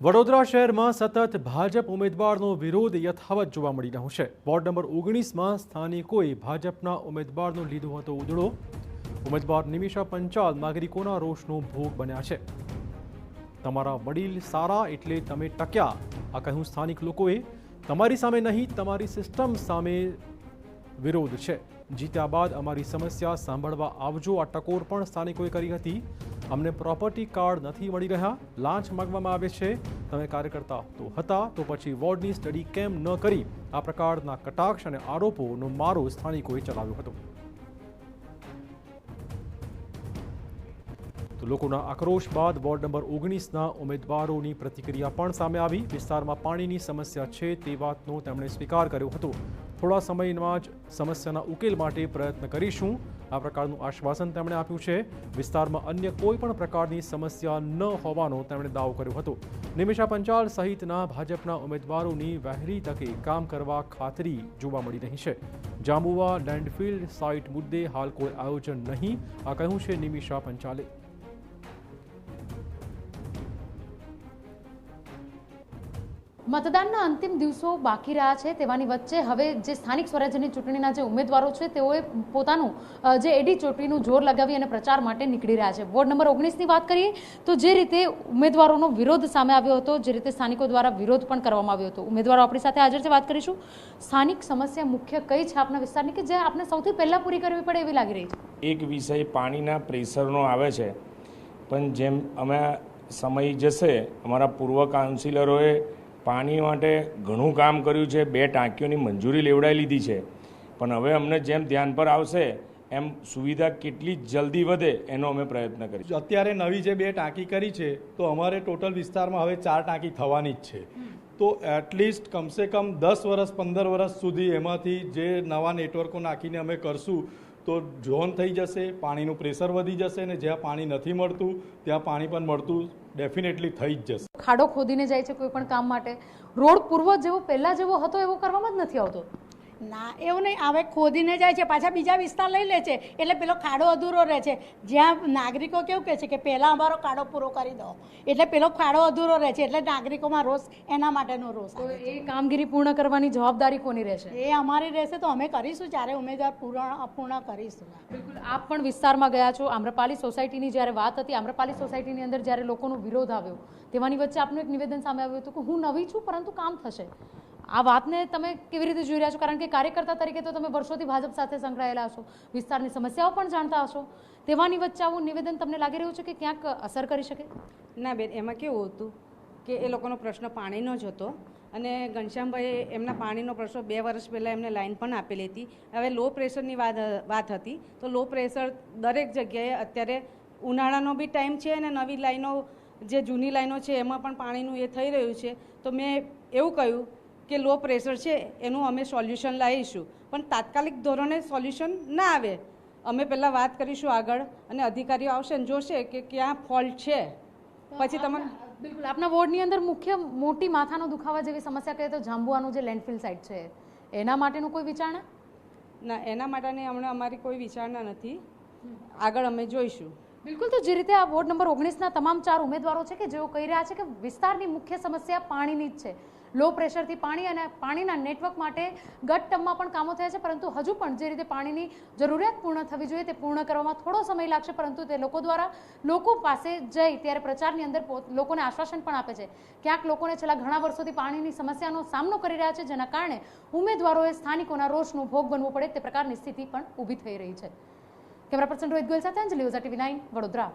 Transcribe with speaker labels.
Speaker 1: વડોદરા શહેરમાં સતત ભાજપ ઉમેદવારનો વિરોધ યથાવત જોવા મળી રહ્યો છે। વોર્ડ નંબર 19માં સ્થાનિકોએ ભાજપના ઉમેદવારનો લીધો હતો ઉધડો। ઉમેદવાર નિમિષા પંચાલ નાગરિકોના રોષનો ભોગ બન્યા છે। તમારા વડીલ સારા એટલે તમે ટક્યા, આ કહ્યું સ્થાનિક લોકોએ। તમારી સામે નહીં, તમારી સિસ્ટમ સામે વિરોધ છે। જીત્યા બાદ અમારી સમસ્યા સાંભળવા આવજો, આ ટકોર પણ સ્થાનિકોએ કરી હતી। અમને પ્રોપર્ટી કાર્ડ નથી મળી રહ્યા, લાંચ માંગવામાં આવે છે। તમે કાર્યકર્તા તો હતા તો પછી વોર્ડની સ્ટડી કેમ ન કરી, આ પ્રકારના કટાક્ષ અને આરોપોનો મારો સ્થાનિકોએ ચલાવ્યો હતો। તો લોકોના આક્રોશ બાદ વોર્ડ નંબર 19ના ઉમેદવારોની પ્રતિક્રિયા પણ સામે આવી। વિસ્તારમાં પાણીની સમસ્યા છે તે વાતનો તેમણે સ્વીકાર કર્યો હતો। થોડા સમયમાં જ સમસ્યાના ઉકેલ માટે પ્રયત્ન કરીશું, આ પ્રકારનું આશ્વાસન તેમણે આપ્યું છે। વિસ્તારમાં અન્ય કોઈ પણ પ્રકારની સમસ્યા ન હોવાનો તેમણે દાવો કર્યો હતો। નિમિષા પંચાલ સહિતના ભાજપના ઉમેદવારોની વહેલી તકે કામ કરવા ખાતરી જોવા મળી રહી છે। જાંબુવા લેન્ડફિલ્ડ સાઇટ મુદ્દે હાલ કોઈ આયોજન નહીં, આ કહ્યું છે નિમિષા પંચાલે।
Speaker 2: મતદાનના અંતિમ દિવસો બાકી રહ્યા છે, તેવાની વચ્ચે હવે જે સ્થાનિક સ્વરાજ્યની ચૂંટણીના જે ઉમેદવારો છે તેઓએ પોતાનું જે એડી ચોટીનું જોર લગાવી અને પ્રચાર માટે નીકળી રહ્યા છે। વોર્ડ નંબર 19ની વાત કરીએ તો જે રીતે ઉમેદવારોનો વિરોધ સામે આવ્યો હતો, જે રીતે સ્થાનિકો દ્વારા વિરોધ પણ કરવામાં આવ્યો હતો, ઉમેદવારો આપણી સાથે હાજર છે, વાત કરીશું। સ્થાનિક સમસ્યા મુખ્ય કઈ છે આપના વિસ્તારની કે જે આપને સૌથી પહેલા પૂરી કરવી પડે એવી લાગી રહી છે?
Speaker 3: એક વિષય પાણીના પ્રેશરનો આવે છે, પણ જેમ અમે સમય જશે અમારા પૂર્વ કાઉન્સિલરોએ પાણી માટે ઘણું કામ કર્યું છે। 2 ટાંકીઓની મંજૂરી લેવડાવી લીધી છે, પણ હવે અમને જેમ ધ્યાન પર આવશે એમ સુવિધા કેટલી જલ્દી વધે એનો અમે પ્રયત્ન કરીશું।
Speaker 4: અત્યારે નવી જે 2 ટાંકી કરી છે તો અમારે ટોટલ વિસ્તારમાં હવે 4 ટાંકી થવાની જ છે। તો એટલીસ્ટ કમસે કમ 10 વર્ષ 15 વર્ષ સુધી એમાંથી જે નવા નેટવર્કો નાખીને અમે કરશું તો ઝોન થઈ જશે, પાણીનું પ્રેશર વધી જશે અને જ્યાં પાણી નથી મળતું ત્યાં પાણી પણ મળતું ડેફિનેટલી થઈ જ જશે।
Speaker 2: ખાડો ખોદીને જાય છે કોઈ પણ કામ માટે, રોડ પૂર્વ જેવો પહેલા જેવો હતો એવો કરવામાં જ નથી આવતો।
Speaker 5: ના, એવું નહીં, હવે ખોદીને જાય છે, પાછા બીજા વિસ્તાર લઈ લે છે, એટલે પેલો ખાડો અધૂરો રહે છે। જ્યાં નાગરિકો કેવું કહે છે કે પહેલાં અમારો ખાડો પૂરો કરી દો, એટલે પેલો ખાડો અધૂરો રહે છે, એટલે નાગરિકોમાં રોષ, એના માટેનો રોષ।
Speaker 2: તો એ કામગીરી પૂર્ણ કરવાની જવાબદારી કોની રહેશે?
Speaker 5: એ અમારી રહેશે, તો અમે કરીશું જ્યારે ઉમેદવાર પૂર્ણ કરીશું।
Speaker 2: બિલકુલ, આપ પણ વિસ્તારમાં ગયા છો। આમ્રપાલી સોસાયટીની જ્યારે વાત હતી, આમ્રપાલી સોસાયટીની અંદર જ્યારે લોકોનો વિરોધ આવ્યો તેવાની વચ્ચે આપનું એક નિવેદન સામે આવ્યું હતું કે હું નવી છું પરંતુ કામ થશે। આ વાતને તમે કેવી રીતે જોઈ રહ્યા છો? કારણ કે કાર્યકર્તા તરીકે તો તમે વર્ષોથી ભાજપ સાથે સંકળાયેલા હશો, વિસ્તારની સમસ્યાઓ પણ જાણતા હશો, તેવાની વચ્ચે આવું નિવેદન તમને લાગી રહ્યું છે કે ક્યાંક અસર કરી શકે?
Speaker 6: ના બેન, એમાં કેવું હતું કે એ લોકોનો પ્રશ્ન પાણીનો જ હતો અને ઘનશ્યામભાઈ એમના પાણીનો પ્રશ્ન 2 વર્ષ પહેલાં એમને લાઈન પણ આપેલી હતી। હવે લો પ્રેશરની વાત હતી, તો લો પ્રેશર દરેક જગ્યાએ અત્યારે ઉનાળાનો બી ટાઈમ છે અને નવી લાઈનો જે જૂની લાઈનો છે એમાં પણ પાણીનું એ થઈ રહ્યું છે। તો મેં એવું કહ્યું કે લો પ્રેશર છે એનું અમે સોલ્યુશન લાવીશું, પણ તાત્કાલિક ધોરણે સોલ્યુશન ના આવે, અમે પહેલાં વાત કરીશું આગળ અને અધિકારીઓ આવશે અને જોશે કે ક્યાં ફોલ્ટ છે, પછી તમને
Speaker 2: બિલકુલ આપના વોર્ડની અંદર મુખ્ય મોટી માથાનો દુખાવા જેવી સમસ્યા કહે તો જાંબુવાનું જે લેન્ડફિલ સાઇટ છે એના માટેનું કોઈ વિચારણા?
Speaker 6: ના, એના માટેની હમણાં અમારી કોઈ વિચારણા નથી, આગળ અમે જોઈશું।
Speaker 2: બિલકુલ, તો જે રીતે આ વોર્ડ નંબર 19ના તમામ 4 ઉમેદવારો છે કે જેઓ કહી રહ્યા છે કે વિસ્તારની મુખ્ય સમસ્યા પાણીની જ છે। લો પ્રેશરથી પાણી અને પાણીના નેટવર્ક માટે ગટ ટબમાં પણ કામો થયા છે, પરંતુ હજુ પણ જે રીતે પાણીની જરૂરિયાત પૂર્ણ થવી જોઈએ તે પૂર્ણ કરવામાં થોડો સમય લાગશે, પરંતુ તે લોકો દ્વારા લોકો પાસે જઈ ત્યારે પ્રચારની અંદર લોકોને આશ્વાસન પણ આપે છે। ક્યાંક લોકોને છેલ્લા ઘણા વર્ષોથી પાણીની સમસ્યાનો સામનો કરી રહ્યા છે, જેના કારણે ઉમેદવારોએ સ્થાનિકોના રોષનો ભોગ બનવો પડે તે પ્રકારની સ્થિતિ પણ ઊભી થઈ રહી છે। કેમેરા પર્સન રોહિત ગોયલ સાથે અંજલિ ઓઝા, TV9 વડોદરા।